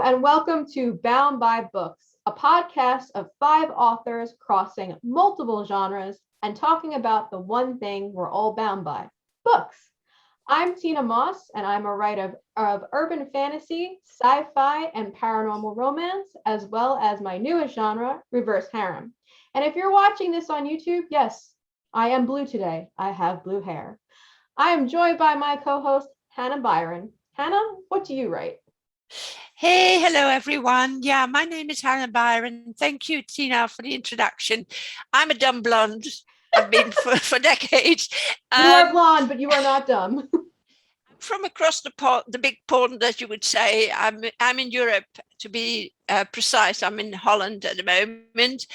and welcome to Bound by Books, a podcast of five authors crossing multiple genres and talking about the one thing we're all bound by, books. I'm Tina Moss, and I'm a writer of urban fantasy, sci-fi, and paranormal romance, as well as my newest genre, reverse harem. And if you're watching this on YouTube, yes, I am blue today. I have blue hair. I am joined by my co-host, Hannah Byron. Hannah, what do you write? Hey, hello everyone. Yeah, my name is Hannah Byron. Thank you, Tina, for the introduction. I'm a dumb blonde. I've been for decades. You are blonde, but you are not dumb. From across the big pond, as you would say. I'm in Europe, to be precise. I'm in Holland at the moment,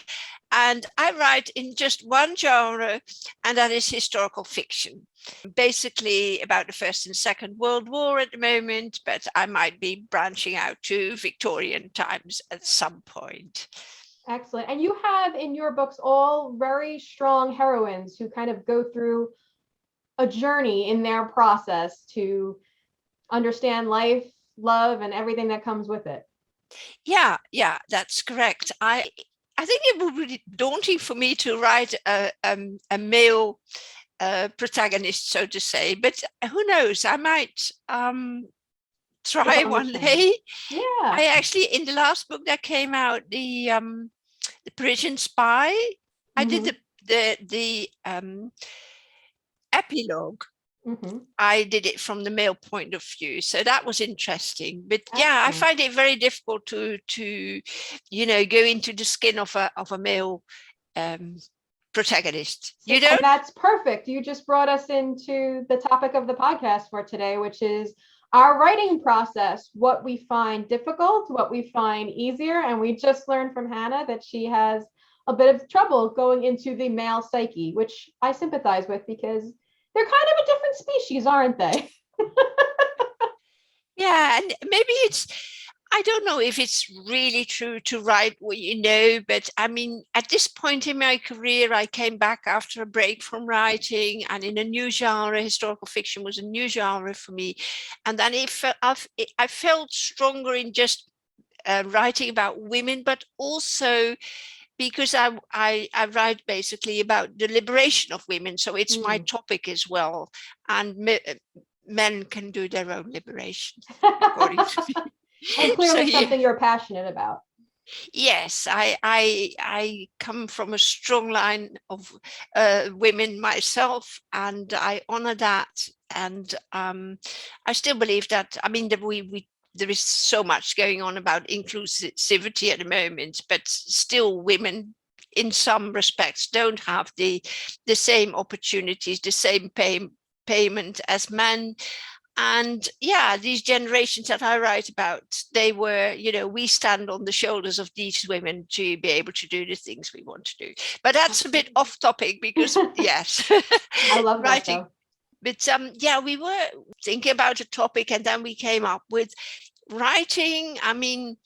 and I write in just one genre, and that is historical fiction. Basically about the First and Second World War at the moment, but I might be branching out to Victorian times at some point. Excellent. And you have in your books all very strong heroines who kind of go through a journey in their process to understand life, love, and everything that comes with it. Yeah, that's correct. I think it would be daunting for me to write a male protagonist, so to say, but who knows? I might try one day. Yeah. I actually, in the last book that came out, the Parisian Spy, I did the epilogue. I did it from the male point of view, so that was interesting. But yeah, I find it very difficult to go into the skin of a male protagonist. You know, and that's perfect. You just brought us into the topic of the podcast for today, which is our writing process, what we find difficult, what we find easier. And we just learned from Hannah that she has a bit of trouble going into the male psyche, which I sympathize with because they're kind of a different species, aren't they? Yeah, and maybe I don't know if it's really true to write what you know, but I mean, at this point in my career, I came back after a break from writing and in a new genre. Historical fiction was a new genre for me. And then I felt stronger in just writing about women, but also because I write basically about the liberation of women. So it's my topic as well. And men can do their own liberation, according to me. And clearly something you're passionate about. Yes, I come from a strong line of women myself, and I honor that. And I still believe that, I mean, there is so much going on about inclusivity at the moment, but still women in some respects don't have the same opportunities, the same payment as men. And yeah, these generations that I write about, they were, we stand on the shoulders of these women to be able to do the things we want to do. But that's a bit off topic because yes, I love writing. That, but yeah, we were thinking about a topic and then we came up with writing. I mean,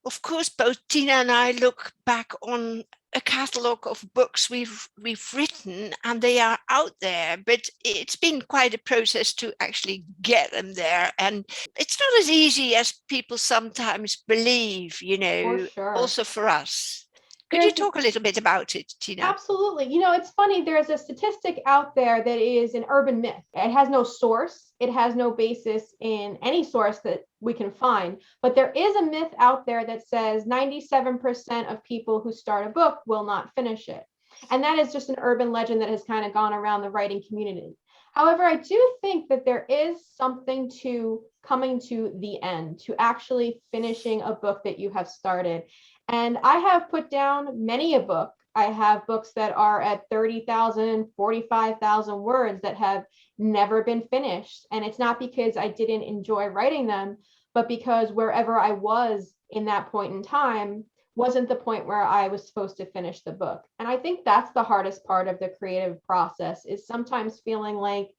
of course, both Tina and I look back on a catalogue of books we've written, and they are out there, but it's been quite a process to actually get them there, and it's not as easy as people sometimes believe, For sure. Also for us. Could you talk a little bit about it, Tina? Absolutely. It's funny, there's a statistic out there that is an urban myth. It has no source. It has no basis in any source that we can find. But there is a myth out there that says 97% of people who start a book will not finish it. And that is just an urban legend that has kind of gone around the writing community. However, I do think that there is something to coming to the end, to actually finishing a book that you have started. And I have put down many a book. I have books that are at 30,000, 45,000 words that have never been finished. And it's not because I didn't enjoy writing them, but because wherever I was in that point in time wasn't the point where I was supposed to finish the book. And I think that's the hardest part of the creative process, is sometimes feeling like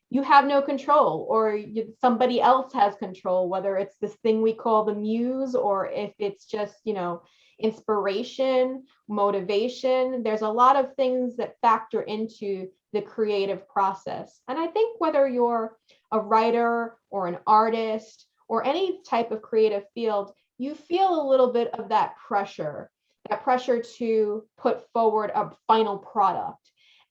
you have no control, or somebody else has control, whether it's this thing we call the muse, or if it's just, inspiration, motivation. There's a lot of things that factor into the creative process. And I think whether you're a writer or an artist or any type of creative field, you feel a little bit of that pressure to put forward a final product.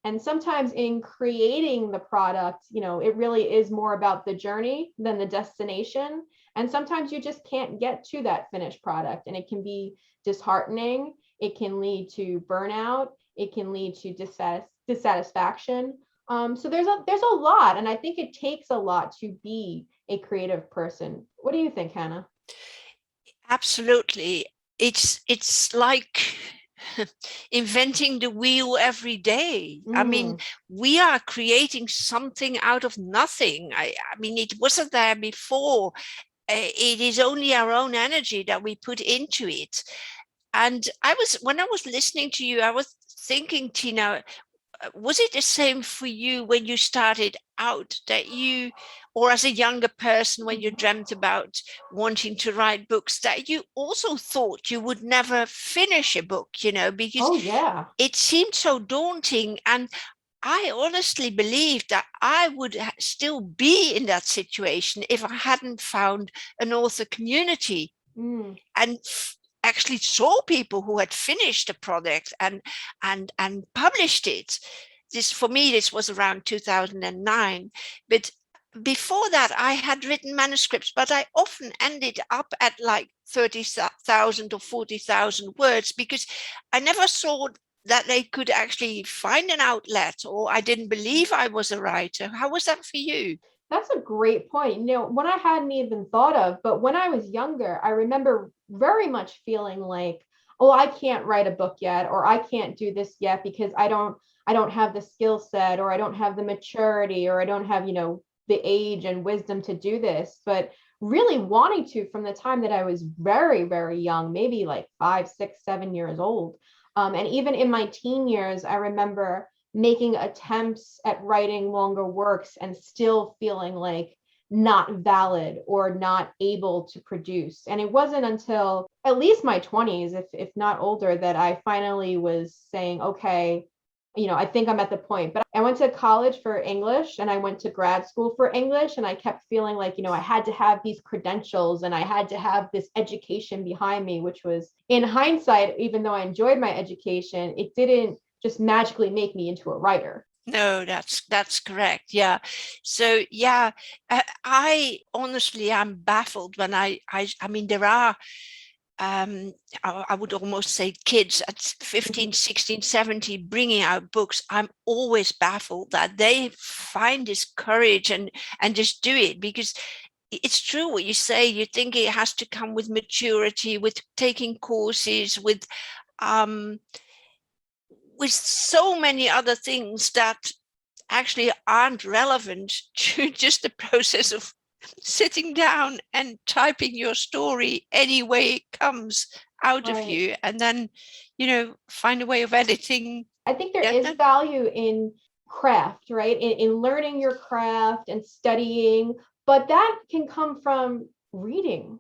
And sometimes in creating the product, it really is more about the journey than the destination. And sometimes you just can't get to that finished product, and it can be disheartening. It can lead to burnout. It can lead to dissatisfaction. So there's a lot, and I think it takes a lot to be a creative person. What do you think, Hannah? Absolutely. It's like inventing the wheel every day. I mean, we are creating something out of nothing. I mean, it wasn't there before. It is only our own energy that we put into it. And when I was listening to you, I was thinking, Tina, was it the same for you when you started out, that you, or as a younger person, when you dreamt about wanting to write books, that you also thought you would never finish a book, because Oh, yeah. it seemed so daunting? And I honestly believe that I would still be in that situation if I hadn't found an author community and actually saw people who had finished the product and published it. For me, this was around 2009. But before that, I had written manuscripts, but I often ended up at like 30,000 or 40,000 words, because I never saw that they could actually find an outlet, or I didn't believe I was a writer. How was that for you? That's a great point. One I hadn't even thought of, but when I was younger, I remember very much feeling like, oh, I can't write a book yet, or I can't do this yet because I don't have the skill set, or I don't have the maturity, or I don't have, the age and wisdom to do this. But really wanting to from the time that I was very, very young, maybe like 5, 6, 7 years old. And even in my teen years, I remember making attempts at writing longer works and still feeling like not valid or not able to produce. And it wasn't until at least my 20s, if not older, that I finally was saying, okay, I think I'm at the point. But I went to college for English, and I went to grad school for English, and I kept feeling like, I had to have these credentials and I had to have this education behind me, which was, in hindsight, even though I enjoyed my education, it didn't just magically make me into a writer. No, that's correct. Yeah. So yeah, I honestly am baffled when I mean, there are I would almost say kids at 15, 16, 17 bringing out books. I'm always baffled that they find this courage and just do it, because it's true what you say. You think it has to come with maturity, with taking courses, with so many other things that actually aren't relevant to just the process of sitting down and typing your story any way it comes out of you, and then find a way of editing. I think there is value in craft, right? In learning your craft and studying, but that can come from reading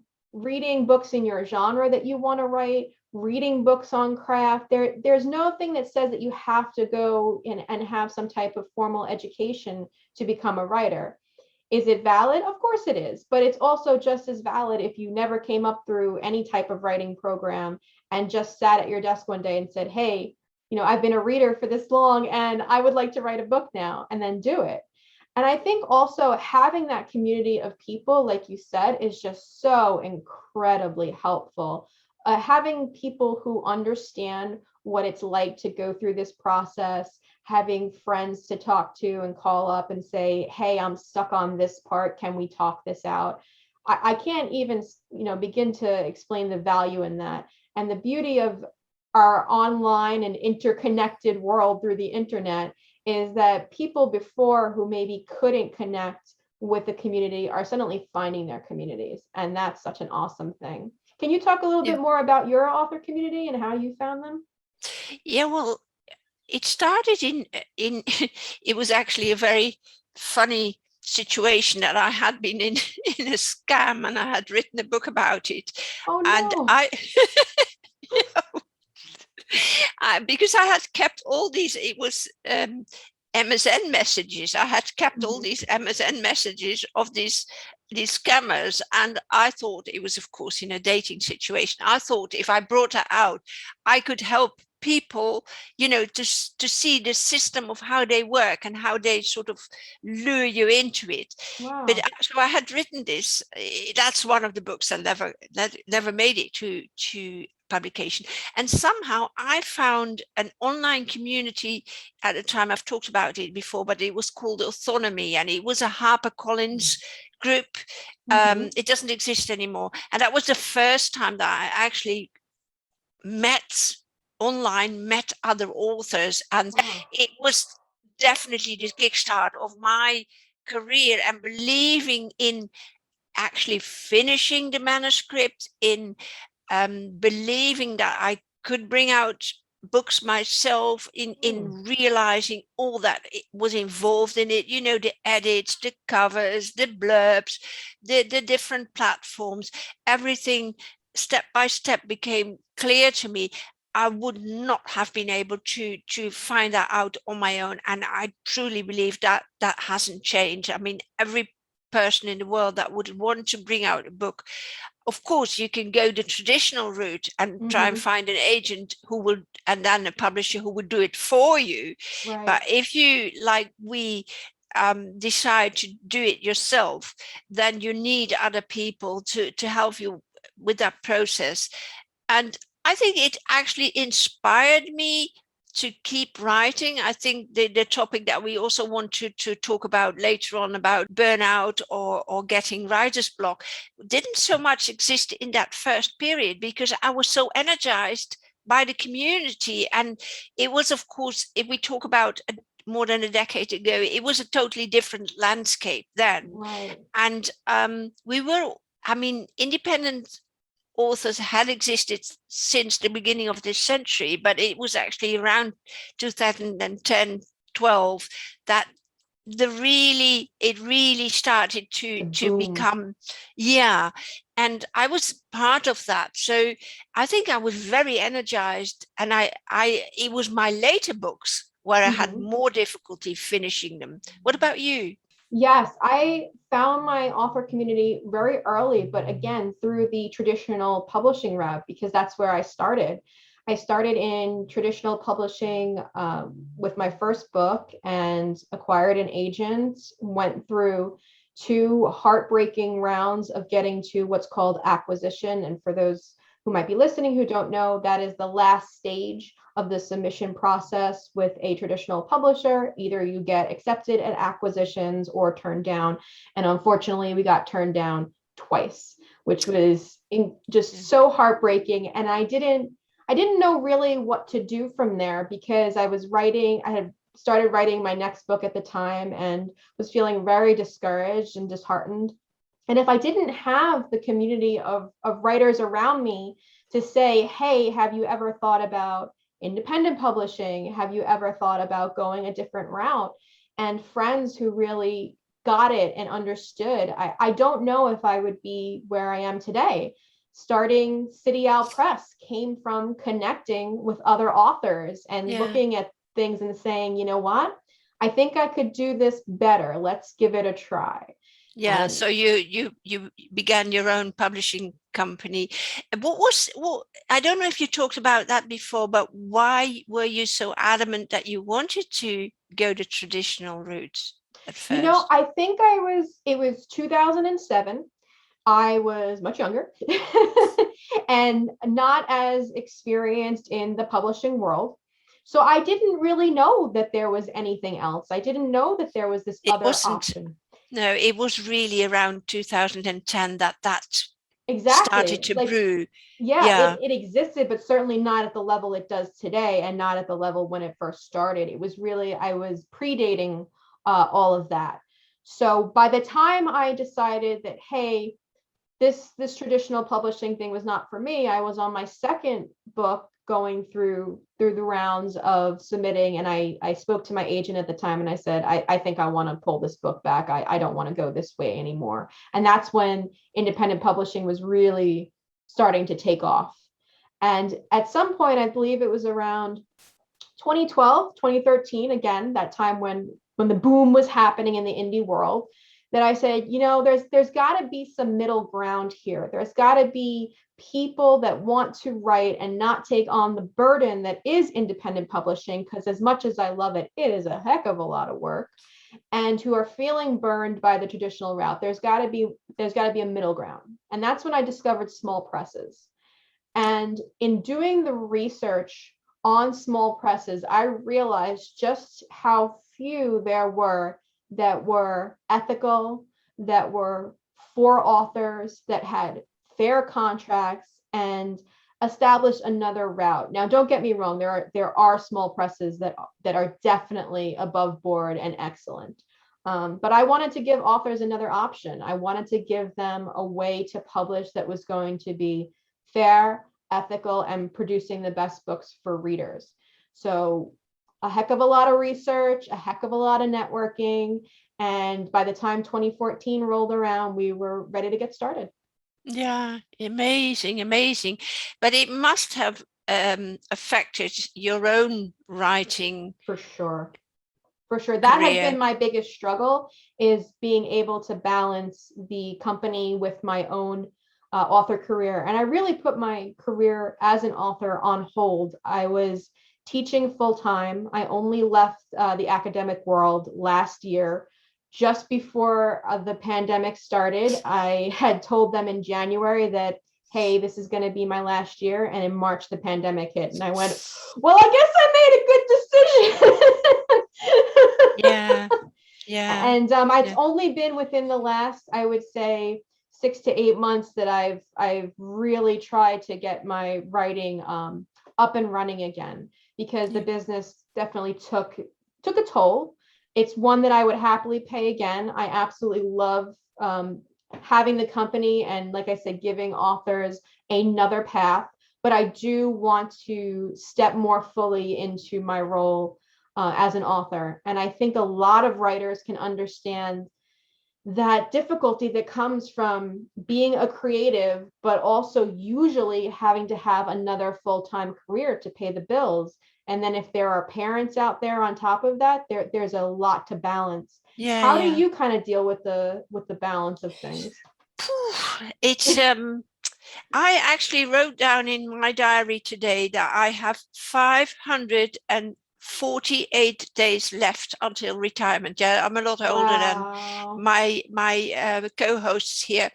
books in your genre that you want to write, reading books on craft. There's nothing that says that you have to go and have some type of formal education to become a writer. Is it valid? Of course it is, but it's also just as valid if you never came up through any type of writing program and just sat at your desk one day and said, hey, I've been a reader for this long and I would like to write a book now, and then do it. And I think also having that community of people, like you said, is just so incredibly helpful. Having people who understand what it's like to go through this process, having friends to talk to and call up and say, hey, I'm stuck on this part. Can we talk this out? I can't even, begin to explain the value in that. And the beauty of our online and interconnected world through the internet is that people before who maybe couldn't connect with the community are suddenly finding their communities. And that's such an awesome thing. Can you talk a little bit more about your author community and how you found them? Yeah, well, it started in it was actually a very funny situation that I had been in a scam, and I had written a book about it. Oh, no. And because I had kept all these, it was MSN messages. I had kept all these MSN messages of these these scammers. And I thought it was, of course, in a dating situation. I thought if I brought her out, I could help people, to see the system of how they work and how they sort of lure you into it. But Wow. so I had written this. That's one of the books that never made it to publication. And somehow I found an online community at the time. I've talked about it before, but it was called Autonomy, and it was a HarperCollins group. Mm-hmm. It doesn't exist anymore. And that was the first time that I actually met other authors. And Wow. it was definitely the kickstart of my career and believing in actually finishing the manuscript, in believing that I could bring out books myself, in realizing all that it was involved in it, the edits, the covers, the blurbs, the different platforms, everything step by step became clear to me. I would not have been able to find that out on my own. And I truly believe that that hasn't changed. I mean, every person in the world that would want to bring out a book, of course you can go the traditional route and try and Mm-hmm. find an agent who will, and then a publisher who would do it for you. Right. But if you, like we, decide to do it yourself, then you need other people to help you with that process. And I think it actually inspired me to keep writing. I think the topic that we also want to talk about later on, about burnout or getting writer's block, didn't so much exist in that first period, because I was so energized by the community. And it was, of course, if we talk about more than a decade ago, it was a totally different landscape then. Right. And independent authors had existed since the beginning of this century, but it was actually around 2010, 12 that it really started The to boom. become, yeah. And I was part of that. So I think I was very energized. And it was my later books where I had Mm-hmm. more difficulty finishing them. What about you? Yes, I found my author community very early, but again, through the traditional publishing route, because that's where I started. I started in traditional publishing with my first book and acquired an agent, went through two heartbreaking rounds of getting to what's called acquisition. And for those who might be listening who don't know, that is the last stage of the submission process with a traditional publisher. Either you get accepted at acquisitions or turned down. And unfortunately, we got turned down twice, which was just so heartbreaking. And I didn't know really what to do from there, because I had started writing my next book at the time and was feeling very discouraged and disheartened. And if I didn't have the community of writers around me to say, hey, have you ever thought about independent publishing? Have you ever thought about going a different route? And friends who really got it and understood, I don't know if I would be where I am today. Starting City Owl Press came from connecting with other authors and Yeah. looking at things and saying, you know what? I think I could do this better. Let's give it a try. Yeah, And so you began your own publishing company. I don't know if you talked about that before, but why were you so adamant that you wanted to go the traditional route at first? I think it was 2007. I was much younger and not as experienced in the publishing world. So I didn't really know that there was anything else. I didn't know that there was this It other wasn't, option. no, it was really around 2010 that started Exactly. to Like, brew. yeah, Yeah, it existed, but certainly not at the level it does today and not at the level when it first started. It was really, I was predating all of that. So by the time I decided that, hey, this traditional publishing thing was not for me, I was on my second book going through the rounds of submitting, and I spoke to my agent at the time and I said, I think I want to pull this book back. I don't want to go this way anymore. And that's when independent publishing was really starting to take off. And at some point, I believe it was around 2012, 2013, again, that time when the boom was happening in the indie world, that I said, there's got to be some middle ground here. There's got to be people that want to write and not take on the burden that is independent publishing, because as much as I love it, it is a heck of a lot of work, and who are feeling burned by the traditional route. There's got to be a middle ground. And that's when I discovered small presses. And in doing the research on small presses, I realized just how few there were that were ethical, that were for authors, that had fair contracts and established another route. Now, don't get me wrong, there are small presses that are definitely above board and excellent. But I wanted to give authors another option. I wanted to give them a way to publish that was going to be fair, ethical, and producing the best books for readers. So a heck of a lot of research, a heck of a lot of networking. And by the time 2014 rolled around, we were ready to get started. Yeah, amazing. But it must have affected your own writing. For sure. That career. has been my biggest struggle, is being able to balance the company with my own author career. And I really put my career as an author on hold. I was teaching full time. I only left the academic world last year, just before the pandemic started. I had told them in January that, hey, this is going to be my last year. And in March, the pandemic hit. And I went, well, I guess I made a good decision. Yeah. And it's only been within the last, I would say, 6 to 8 months that I've really tried to get my writing up and running again, because the business definitely took a toll. It's one that I would happily pay again. I absolutely love having the company and, like I said, giving authors another path. But I do want to step more fully into my role as an author. And I think a lot of writers can understand that difficulty that comes from being a creative, but also usually having to have another full-time career to pay the bills. And then if there are parents out there on top of that, there's a lot to balance. How do you kind of deal with the balance of things? It's I actually wrote down in my diary today that I have 548 days left until retirement. Yeah, I'm a lot older than my co-hosts here,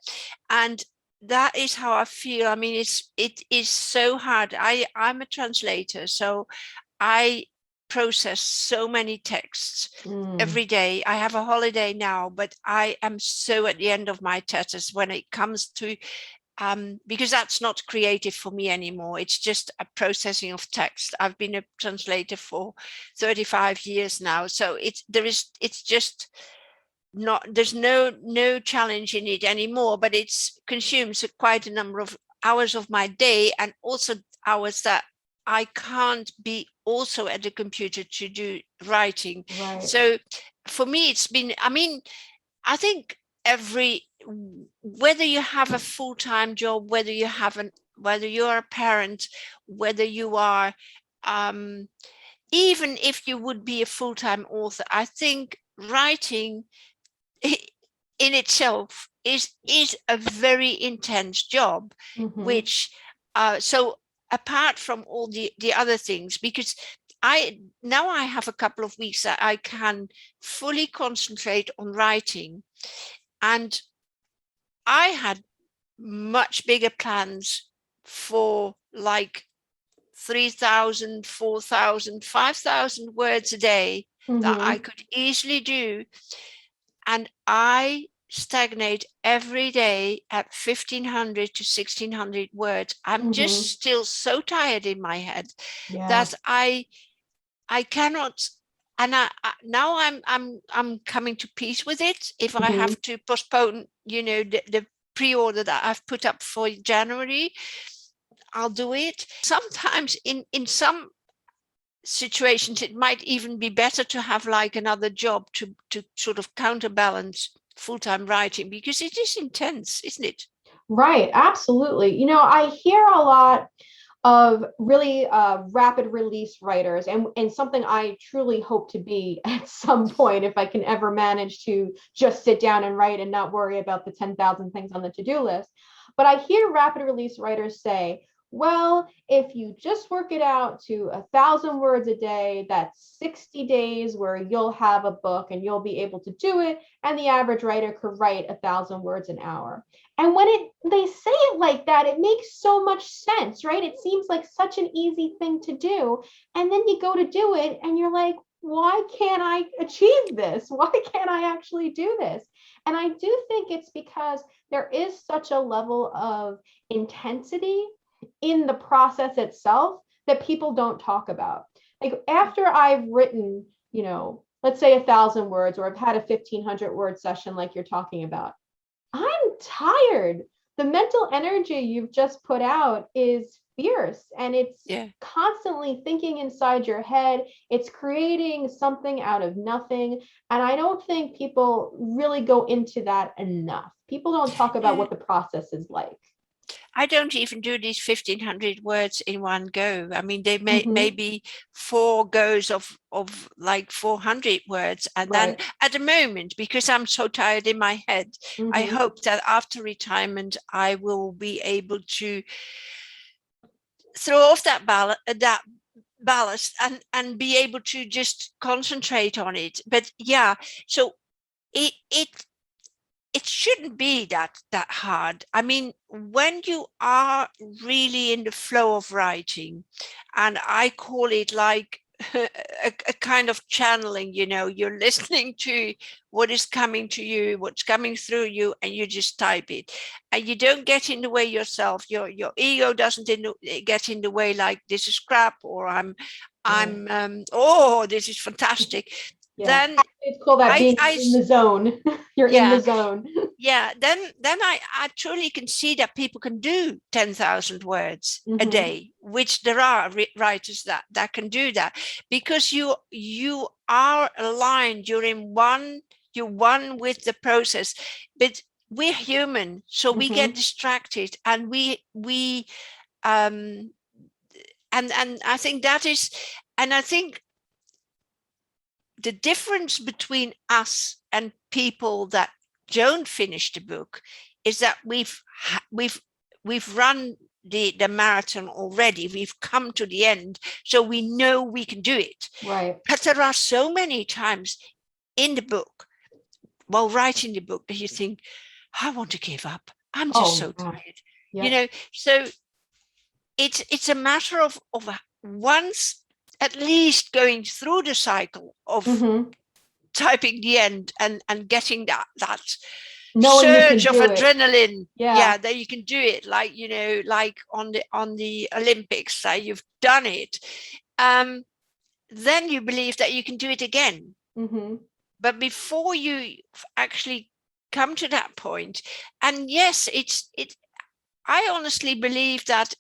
and that is how I feel. I mean, it is so hard. I'm a translator, so I process so many texts every day. I have a holiday now, but I am so at the end of my tether when it comes to because that's not creative for me anymore. It's just a processing of text. I've been a translator for 35 years now, so it's just not, there's no challenge in it anymore, but it's consumes quite a number of hours of my day, and also hours that I can't be also at the computer to do writing. Right. So for me, it's been, I mean, I think whether you have a full-time job, whether you're a parent, whether you are, even if you would be a full-time author, I think writing in itself is a very intense job, which so apart from all the other things, because I have a couple of weeks that I can fully concentrate on writing, and I had much bigger plans for like 3,000, 4,000, 5,000 words a day that I could easily do. And I stagnate every day at 1,500 to 1,600 words. I'm just still so tired in my head that I cannot. And now I'm coming to peace with it. If I have to postpone, the pre-order that I've put up for January, I'll do it. Sometimes in some situations, it might even be better to have like another job to sort of counterbalance full-time writing, because it is intense, isn't it? Right, absolutely. I hear a lot of really rapid release writers, and something I truly hope to be at some point if I can ever manage to just sit down and write and not worry about the 10,000 things on the to-do list. But I hear rapid release writers say, well, if you just work it out to 1,000 words a day, that's 60 days where you'll have a book and you'll be able to do it. And the average writer could write 1,000 words an hour. And when they say it like that, it makes so much sense, right? It seems like such an easy thing to do. And then you go to do it and you're like, why can't I achieve this? Why can't I actually do this? And I do think it's because there is such a level of intensity in the process itself that people don't talk about. Like after I've written, let's say 1,000 words, or I've had a 1,500 word session like you're talking about, I'm tired. The mental energy you've just put out is fierce, and it's constantly thinking inside your head. It's creating something out of nothing. And I don't think people really go into that enough. People don't talk about what the process is like. I don't even do these 1,500 words in one go. I mean, they maybe 4 goes of like 400 words. And then at the moment, because I'm so tired in my head, I hope that after retirement, I will be able to throw off that ballast and be able to just concentrate on it. But yeah, so it shouldn't be that hard. I mean, when you are really in the flow of writing, and I call it like a kind of channeling, you're listening to what is coming to you, what's coming through you, and you just type it. And you don't get in the way yourself. Your ego doesn't get in the way, like this is crap, or I'm this is fantastic. Yeah. Then it's called that being in the zone. You're in the zone. Yeah, then I truly can see that people can do 10,000 words a day, which there are writers that can do that, because you are aligned. You're one with the process. But we're human, so we get distracted, and we and I think that is, and I think the difference between us and people that don't finish the book is that we've run the marathon already. We've come to the end, so we know we can do it. Right. But there are so many times in the book, while writing the book, that you think, I want to give up. I'm just so tired. Yep. So it's a matter of once at least going through the cycle of typing the end and getting that surge of adrenaline, that you can do it, like like on the Olympics, you've done it, then you believe that you can do it again. But before you actually come to that point, and yes, I honestly believe that,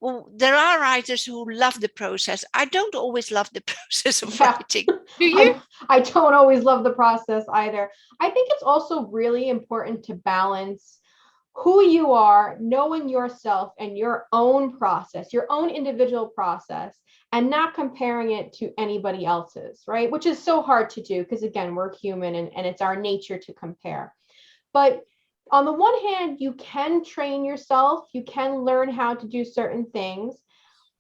well, there are writers who love the process. I don't always love the process of writing. Do you? I don't always love the process either. I think it's also really important to balance who you are, knowing yourself and your own process, your own individual process, and not comparing it to anybody else's, right? Which is so hard to do because, again, we're human and it's our nature to compare. But on the one hand, you can train yourself, you can learn how to do certain things,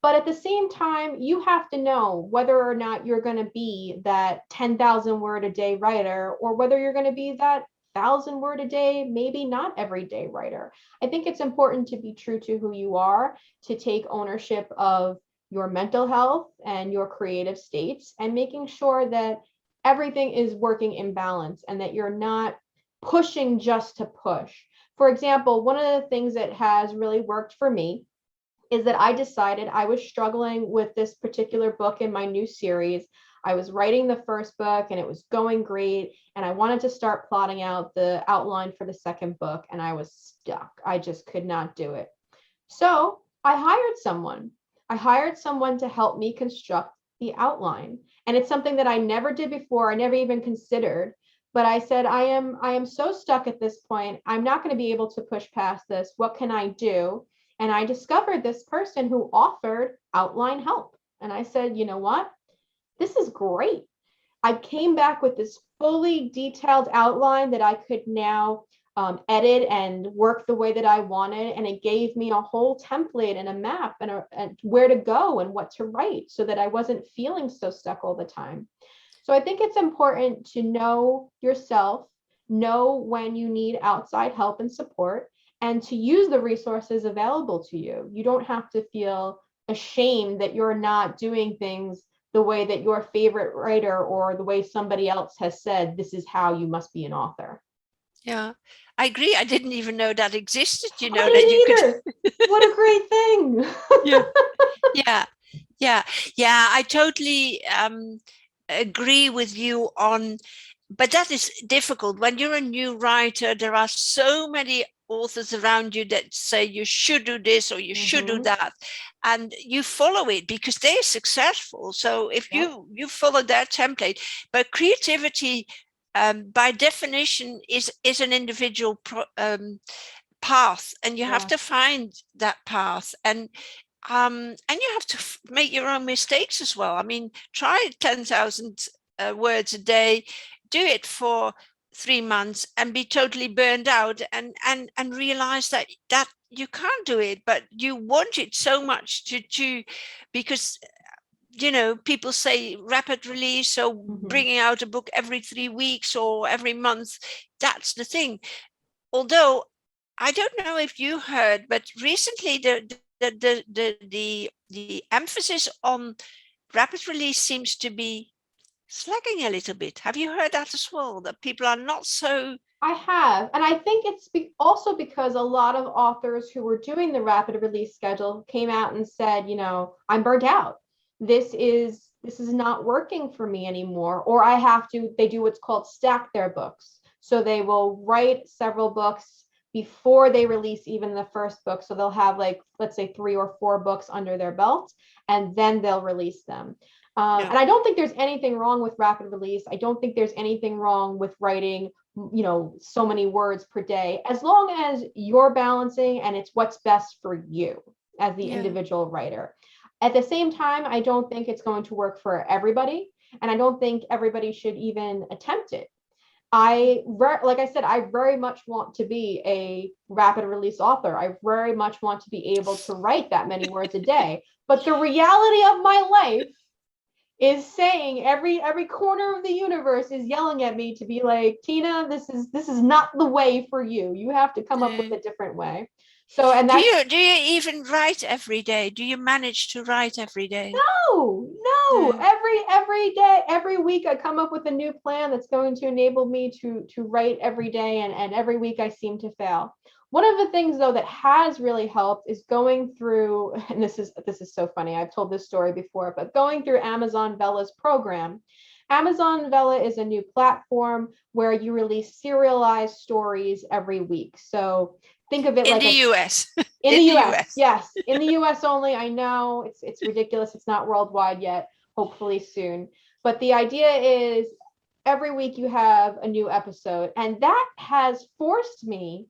but at the same time, you have to know whether or not you're going to be that 10,000 word a day writer, or whether you're going to be that 1,000 word a day, maybe not everyday writer. I think it's important to be true to who you are, to take ownership of your mental health and your creative states, and making sure that everything is working in balance and that you're not pushing just to push. For example, one of the things that has really worked for me is that I decided I was struggling with this particular book in my new series. I was writing the first book and it was going great, and I wanted to start plotting out the outline for the second book, and I was stuck. I just could not do it. So I hired someone. To help me construct the outline. And it's something that I never did before. I never even considered. But I said, I am so stuck at this point. I'm not going to be able to push past this. What can I do? And I discovered this person who offered outline help. And I said, you know what? This is great. I came back with this fully detailed outline that I could now edit and work the way that I wanted. And it gave me a whole template and a map and where to go and what to write so that I wasn't feeling so stuck all the time. So I think it's important to know yourself, know when you need outside help and support, and to use the resources available to you. You don't have to feel ashamed that you're not doing things the way that your favorite writer or the way somebody else has said, this is how you must be an author. Yeah, I agree. I didn't even know that existed, I that you didn't could. either. What a great thing. Yeah, yeah, yeah. I totally agree with you on, but that is difficult. When you're a new writer, there are so many authors around you that say you should do this or you should do that, and you follow it because they're successful. So if you follow their template, but creativity by definition is an individual path, and you have to find that path, and you have to make your own mistakes as well. I mean, try 10,000 words a day, do it for 3 months and be totally burned out, and realize that you can't do it, but you want it so much to because people say rapid release, so bringing out a book every 3 weeks or every month. That's the thing. Although I don't know if you heard, but recently the emphasis on rapid release seems to be slacking a little bit. Have you heard that as well? That people are not so. I have. And I think it's also because a lot of authors who were doing the rapid release schedule came out and said, I'm burnt out. This is not working for me anymore. Or they do what's called stack their books. So they will write several books before they release even the first book. So they'll have, like, let's say 3 or 4 books under their belt, and then they'll release them. And I don't think there's anything wrong with rapid release. I don't think there's anything wrong with writing, so many words per day, as long as you're balancing and it's what's best for you as the individual writer. At the same time, I don't think it's going to work for everybody. And I don't think everybody should even attempt it. Like I said, I very much want to be a rapid release author. I very much want to be able to write that many words a day. But the reality of my life is saying every corner of the universe is yelling at me to be like, Tina, this is not the way for you. You have to come up with a different way. So, and that's, do you even write every day? Do you manage to write every day? No. Every day, every week, I come up with a new plan that's going to enable me to write every day, and every week I seem to fail. One of the things, though, that has really helped is going through, and this is so funny, I've told this story before, but going through Amazon Vella's program. Amazon Vella is a new platform where you release serialized stories every week. So think of it in like the US. In the US, yes. In the US only. I know it's ridiculous. It's not worldwide yet, hopefully soon. But the idea is every week you have a new episode. And that has forced me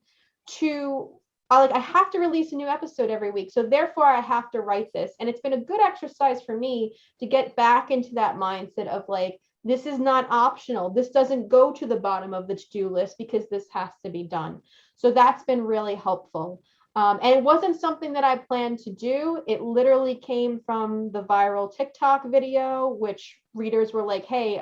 to, I have to release a new episode every week. So therefore I have to write this. And it's been a good exercise for me to get back into that mindset of like, this is not optional. This doesn't go to the bottom of the to-do list because this has to be done. So that's been really helpful. And it wasn't something that I planned to do. It literally came from the viral TikTok video, which readers were like, hey,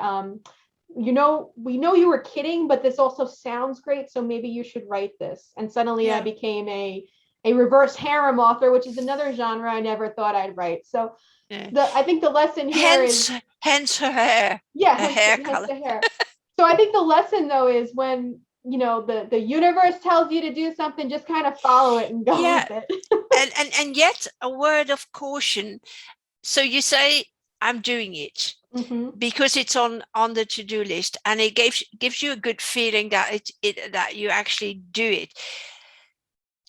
we know you were kidding, but this also sounds great. So maybe you should write this. And suddenly I became a reverse harem author, which is another genre I never thought I'd write. So I think the lesson here is hence her hair. Yeah, her hair hence color. the hair. So I think the lesson, though, is when the universe tells you to do something, just kind of follow it and go with it. and yet a word of caution. So you say, I'm doing it because it's on the to-do list, and it gives you a good feeling that that you actually do it.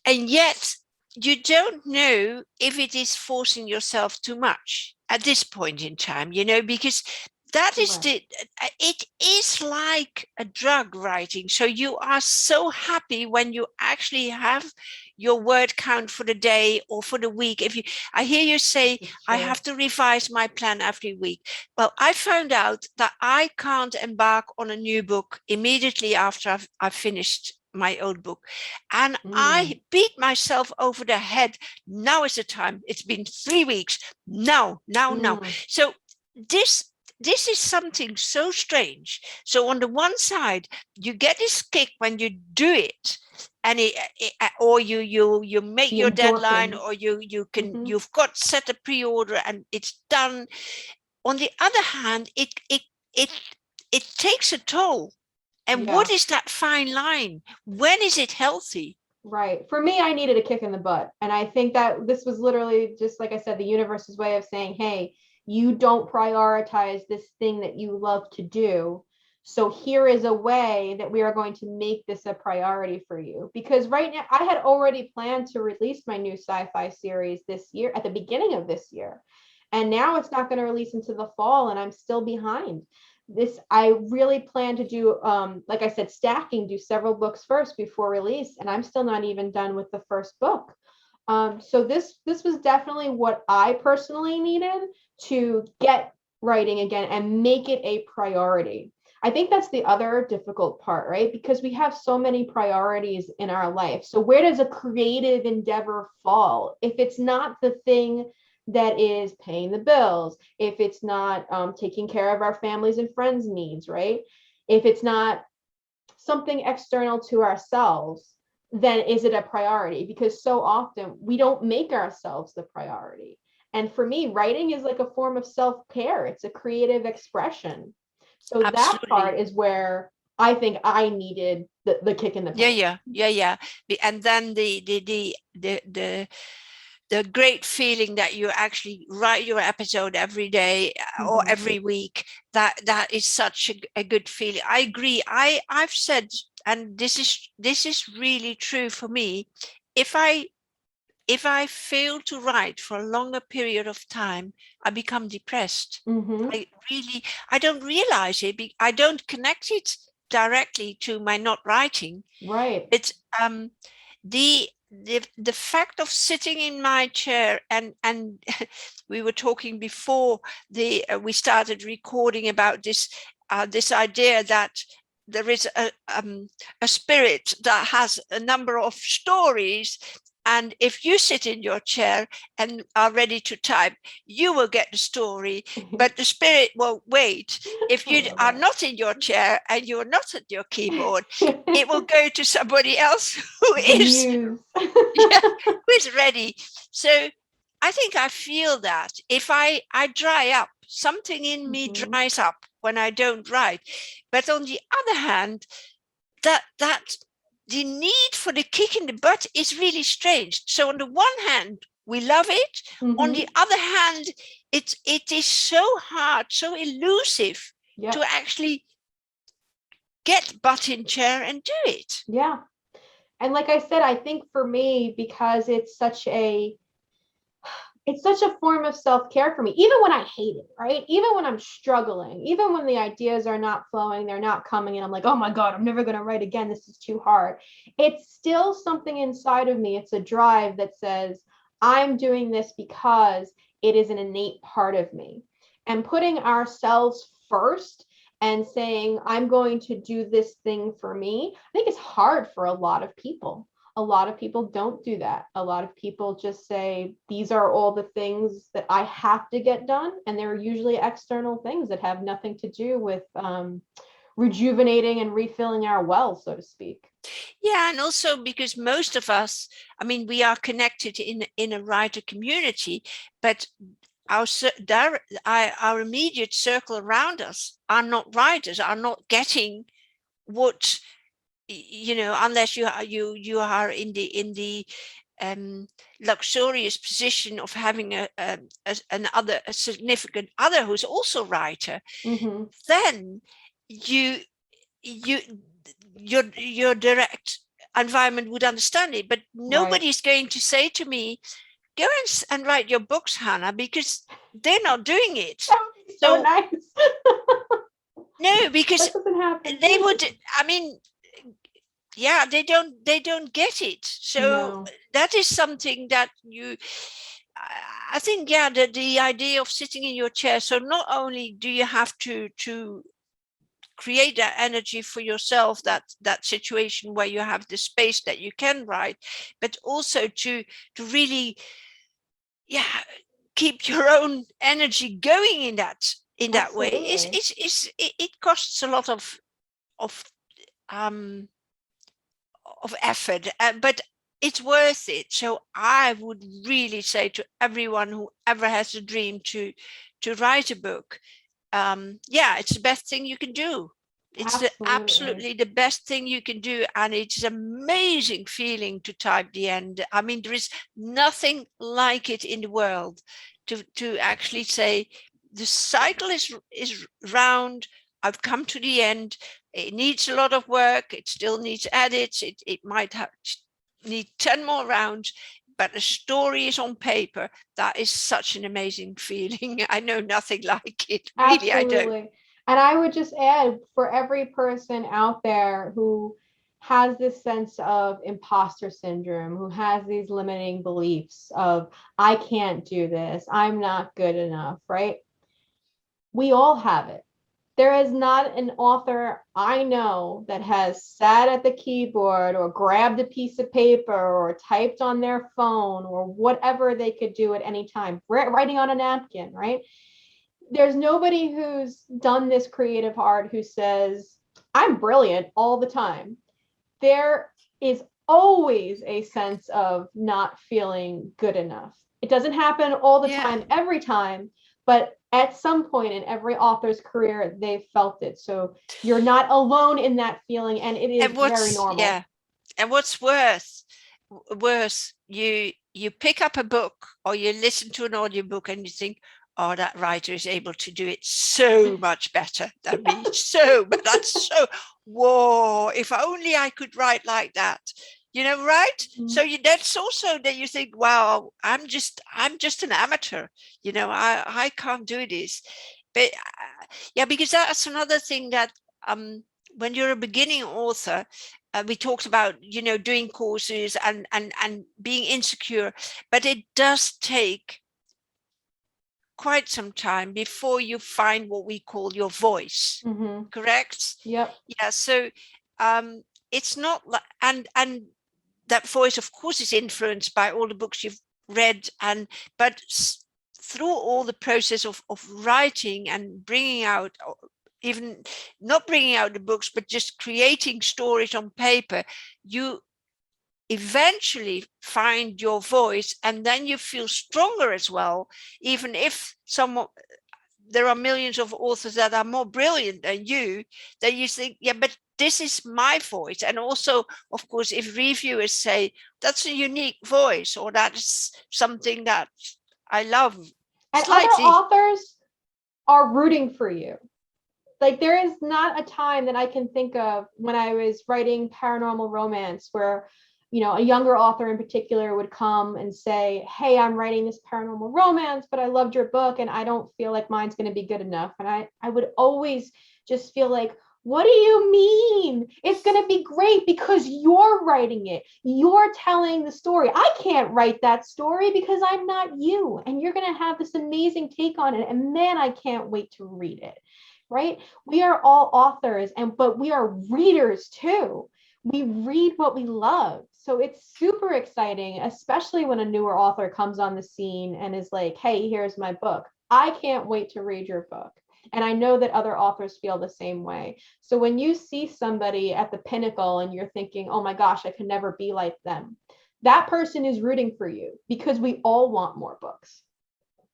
And yet you don't know if it is forcing yourself too much at this point in time, because that is it is like a drug, writing. So you are so happy when you actually have your word count for the day or for the week. I hear you say, I have to revise my plan every week. Well, I found out that I can't embark on a new book immediately after I've finished my old book. And I beat myself over the head. Now is the time. It's been 3 weeks. Now. So this is something so strange. So on the one side, you get this kick when you do it, and or you make your deadline, or you've got set a pre-order and it's done. On the other hand, it takes a toll. And what is that fine line? When is it healthy? Right. For me, I needed a kick in the butt. And I think that this was literally, just like I said, the universe's way of saying, hey, you don't prioritize this thing that you love to do. So here is a way that we are going to make this a priority for you. Because right now, I had already planned to release my new sci-fi series this year, at the beginning of this year. And now it's not going to release into the fall, and I'm still behind. I really plan to do, like I said, stacking, do several books first before release, and I'm still not even done with the first book. So this was definitely what I personally needed to get writing again and make it a priority. I think that's the other difficult part, right? Because we have so many priorities in our life. So where does a creative endeavor fall? If it's not the thing that is paying the bills, if it's not taking care of our families and friends' needs, right? If it's not something external to ourselves, then is it a priority? Because so often we don't make ourselves the priority. And for me, writing is like a form of self-care. It's a creative expression. So that part is where I think I needed the kick in the butt. Yeah. And then the great feeling that you actually write your episode every day or every week, that is such a good feeling. I agree. I've said, and this is really true for me, if I fail to write for a longer period of time, I become depressed. I don't realize it. I don't connect it directly to my not writing. Right. It's the fact of sitting in my chair, and we were talking before we started recording about this idea that there is a spirit that has a number of stories, and if you sit in your chair and are ready to type, you will get the story, but the spirit won't wait. If you are not in your chair and you're not at your keyboard, it will go to somebody else who is ready. So I think I feel that if I dry up, something in me dries up when I don't write. But on the other hand, that the need for the kick in the butt is really strange. So on the one hand, we love it. On the other hand, it is so hard, so elusive to actually get butt in chair and do it. Yeah. And like I said, I think for me, because it's such a form of self-care for me, even when I hate it, right? Even when I'm struggling, even when the ideas are not flowing, they're not coming, and I'm like, oh my God, I'm never going to write again. This is too hard. It's still something inside of me. It's a drive that says, I'm doing this because it is an innate part of me. And putting ourselves first and saying, I'm going to do this thing for me, I think it's hard for a lot of people. A lot of people don't do that. A lot of people just say, these are all the things that I have to get done. And they're usually external things that have nothing to do with rejuvenating and refilling our well, so to speak. Yeah, and also because most of us, I mean, we are connected in a writer community, but our immediate circle around us are not writers, are not getting what, unless you are in the luxurious position of having a significant other who's also a writer, then your direct environment would understand it. But nobody's going to say to me, go and write your books, Hannah, because they're not doing it. That would be so nice. No, because they would, I mean, yeah, they don't get it. So that is something that I think, yeah, the idea of sitting in your chair. So not only do you have to create that energy for yourself, that situation where you have the space that you can write, but also to really, yeah, keep your own energy going in that way. Absolutely. It costs a lot of um of effort, but it's worth it. So I would really say to everyone who ever has a dream to write a book, yeah, it's the best thing you can do. It's Absolutely. absolutely the best thing you can do, and it's an amazing feeling to type the end. I mean, there is nothing like it in the world to actually say the cycle is round. I've come to the end. It needs a lot of work. It still needs edits. It might need 10 more rounds, but the story is on paper. That is such an amazing feeling. I know nothing like it. Really, I don't. Absolutely. And I would just add, for every person out there who has this sense of imposter syndrome, who has these limiting beliefs of, I can't do this, I'm not good enough, right? We all have it. There is not an author I know that has sat at the keyboard or grabbed a piece of paper or typed on their phone or whatever they could do at any time, writing on a napkin, right? There's nobody who's done this creative art who says, I'm brilliant all the time. There is always a sense of not feeling good enough. It doesn't happen all the Yeah. time, every time, but at some point in every author's career, they've felt it. So you're not alone in that feeling, and it is And very what's normal. yeah, and what's worse, you pick up a book or you listen to an audiobook and you think, oh, that writer is able to do it so much better than me. So, but that's so, whoa, if only I could write like that. Right? So that's also that you think, wow, I'm just an amateur. I can't do this. But yeah, because that's another thing that when you're a beginning author, we talked about doing courses and being insecure, but it does take quite some time before you find what we call your voice. Mm-hmm. Correct? Yep. Yeah. So it's not like, and that voice of course is influenced by all the books you've read, but through all the process of writing and bringing out, even not bringing out the books but just creating stories on paper, you eventually find your voice, and then you feel stronger as well, even if there are millions of authors that are more brilliant than you, that you think, yeah, but this is my voice. And also, of course, if reviewers say that's a unique voice, or that's something that I love And other slightly. authors are rooting for you. Like, there is not a time that I can think of when I was writing paranormal romance where, a younger author in particular would come and say, hey, I'm writing this paranormal romance, but I loved your book and I don't feel like mine's going to be good enough. And I would always just feel like, what do you mean? It's going to be great because you're writing it. You're telling the story. I can't write that story because I'm not you. And you're going to have this amazing take on it. And man, I can't wait to read it. Right? We are all authors, but we are readers too. We read what we love. So it's super exciting, especially when a newer author comes on the scene and is like, hey, here's my book. I can't wait to read your book. And I know that other authors feel the same way. So when you see somebody at the pinnacle and you're thinking, oh my gosh, I could never be like them, that person is rooting for you because we all want more books.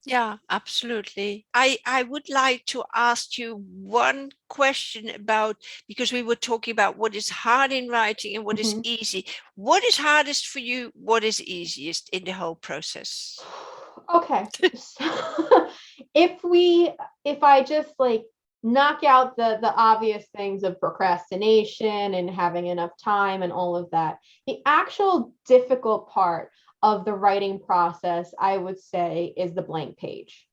Yeah, absolutely. I would like to ask you one question about, because we were talking about what is hard in writing and what is Mhm. easy. What is hardest for you? What is easiest in the whole process? Okay. So, if I just like knock out the obvious things of procrastination and having enough time and all of that, the actual difficult part of the writing process, I would say, is the blank page.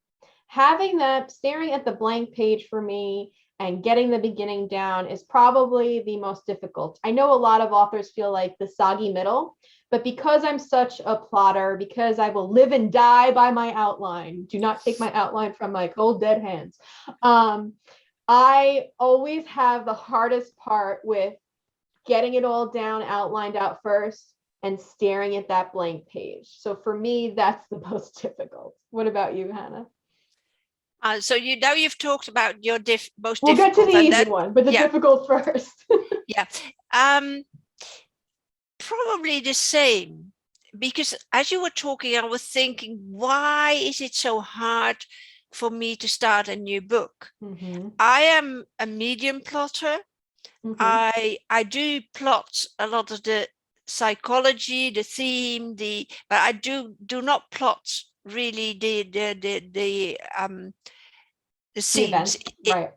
Having that, staring at the blank page for me and getting the beginning down is probably the most difficult. I know a lot of authors feel like the soggy middle, but because I'm such a plotter, because I will live and die by my outline, do not take my outline from my cold dead hands. I always have the hardest part with getting it all down, outlined out first, and staring at that blank page. So for me, that's the most difficult. What about you, Hannah? So now you've talked about your most we'll difficult. We'll get to the easy one, but the difficult first. Yeah. Probably the same, because as you were talking, I was thinking, why is it so hard for me to start a new book? Mm-hmm. I am a medium plotter. Mm-hmm. I do plot a lot of the psychology, the theme, but I do not plot really the scenes. Right.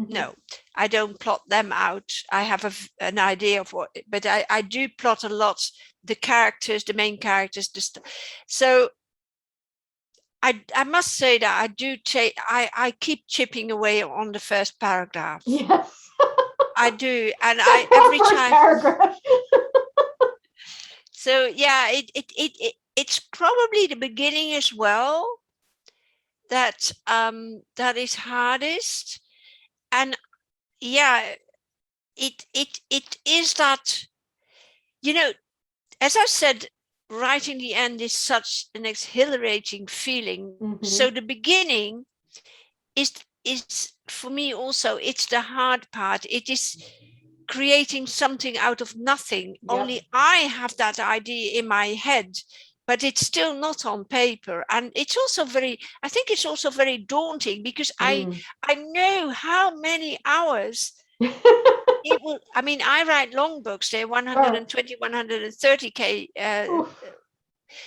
Mm-hmm. No, I don't plot them out. I have an idea of what, but I do plot a lot the characters, the main characters. So I must say that I do I keep chipping away on the first paragraph. Yes. I do, and I every time paragraph. So yeah, it's probably the beginning as well that is hardest. And yeah, it is that, as I said, writing the end is such an exhilarating feeling. Mm-hmm. So the beginning is for me also, it's the hard part. It is creating something out of nothing. Yep. Only I have that idea in my head, but it's still not on paper. And it's also I think it's also very daunting, because I know how many hours it will. I mean, I write long books, they're 120, 130K.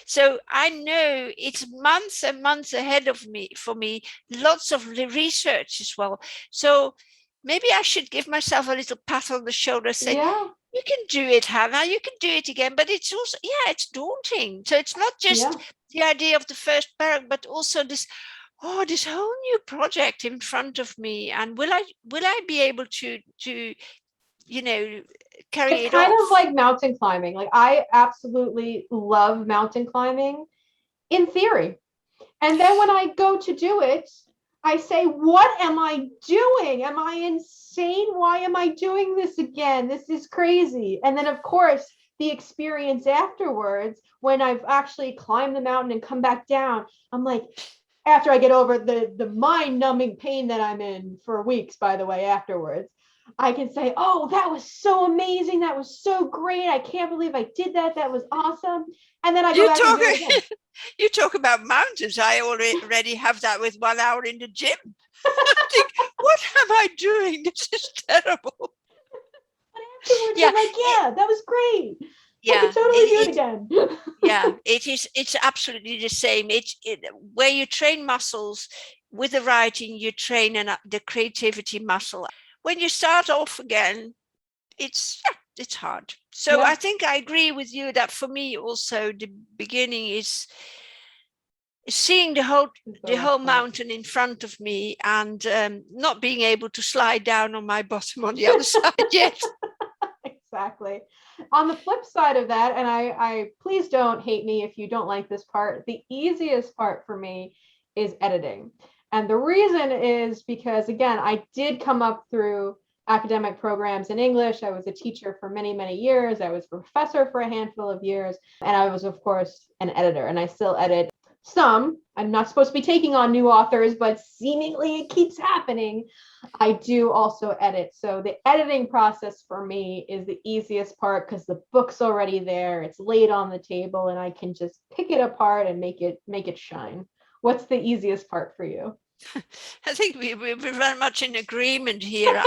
So I know it's months and months ahead of me, for me, lots of research as well. So maybe I should give myself a little pat on the shoulder, say, you can do it, Hannah, you can do it again. But it's also, it's daunting. So it's not just the idea of the first paragraph, but also this whole new project in front of me. And will I be able to carry it off? It's kind of like mountain climbing. Like, I absolutely love mountain climbing in theory. And then when I go to do it, I say, what am I doing? Am I insane? Why am I doing this again? This is crazy. And then, of course, the experience afterwards, when I've actually climbed the mountain and come back down, I'm like, after I get over the mind-numbing pain that I'm in for weeks, by the way, afterwards, I can say, oh, that was so amazing. That was so great. I can't believe I did that. That was awesome. And then I go back and do it again. You talk about mountains. I already have that with 1 hour in the gym. I think, what am I doing? This is terrible. But afterwards, I'm like, that was great. I can totally do it again. Yeah, it's absolutely the same. It's where you train muscles with the writing, you train the creativity muscle. When you start off again, it's hard. So I think I agree with you that for me also the beginning is seeing the whole mountain in front of me, and not being able to slide down on my bottom on the other side yet. Exactly. On the flip side of that, and I please don't hate me if you don't like this part, the easiest part for me is editing. And the reason is because, again, I did come up through academic programs in English. I was a teacher for many, many years. I was a professor for a handful of years. And I was, of course, an editor. And I still edit some. I'm not supposed to be taking on new authors, but seemingly it keeps happening. I do also edit. So the editing process for me is the easiest part, because the book's already there. It's laid on the table, and I can just pick it apart and make it shine. What's the easiest part for you? I think we're very much in agreement here.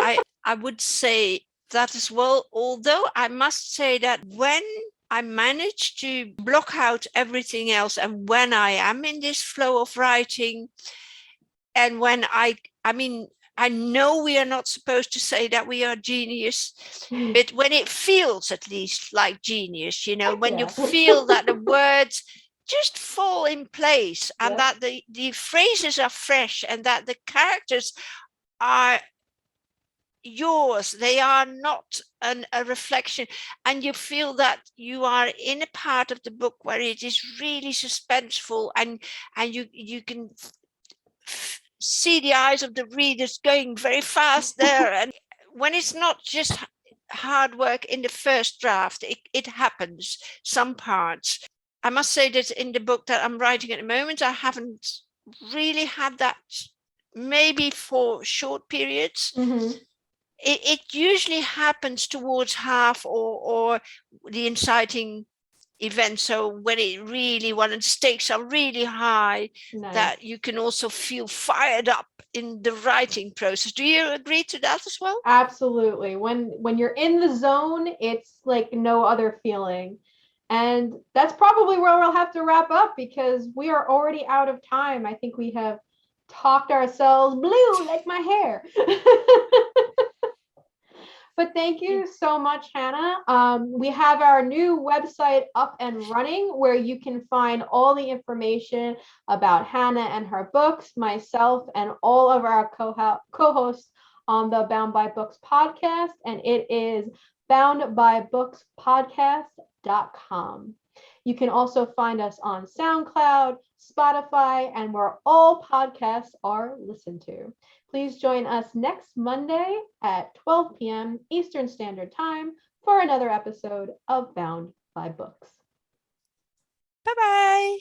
I would say that as well, although I must say that when I manage to block out everything else, and when I am in this flow of writing, and when I know we are not supposed to say that we are genius, but when it feels at least like genius, when you feel that the words just fall in place, and that the phrases are fresh, and that the characters are yours. They are not a reflection, and you feel that you are in a part of the book where it is really suspenseful, and you can see the eyes of the readers going very fast there. And when it's not just hard work in the first draft, it happens some parts. I must say that in the book that I'm writing at the moment, I haven't really had that, maybe for short periods. It usually happens towards half, or the inciting event. So when the stakes are really high, Nice. that you can also feel fired up in the writing process. Do you agree to that as well? Absolutely. When you're in the zone, it's like no other feeling. And that's probably where we'll have to wrap up, because we are already out of time. I think we have talked ourselves blue like my hair. But thank you so much, Hannah. We have our new website up and running, where you can find all the information about Hannah and her books, myself, and all of our co-hosts on the Bound by Books podcast. And it is boundbybookspodcast.com. You can also find us on SoundCloud, Spotify, and where all podcasts are listened to. Please join us next Monday at 12 p.m. Eastern Standard Time for another episode of Bound by Books. Bye-bye.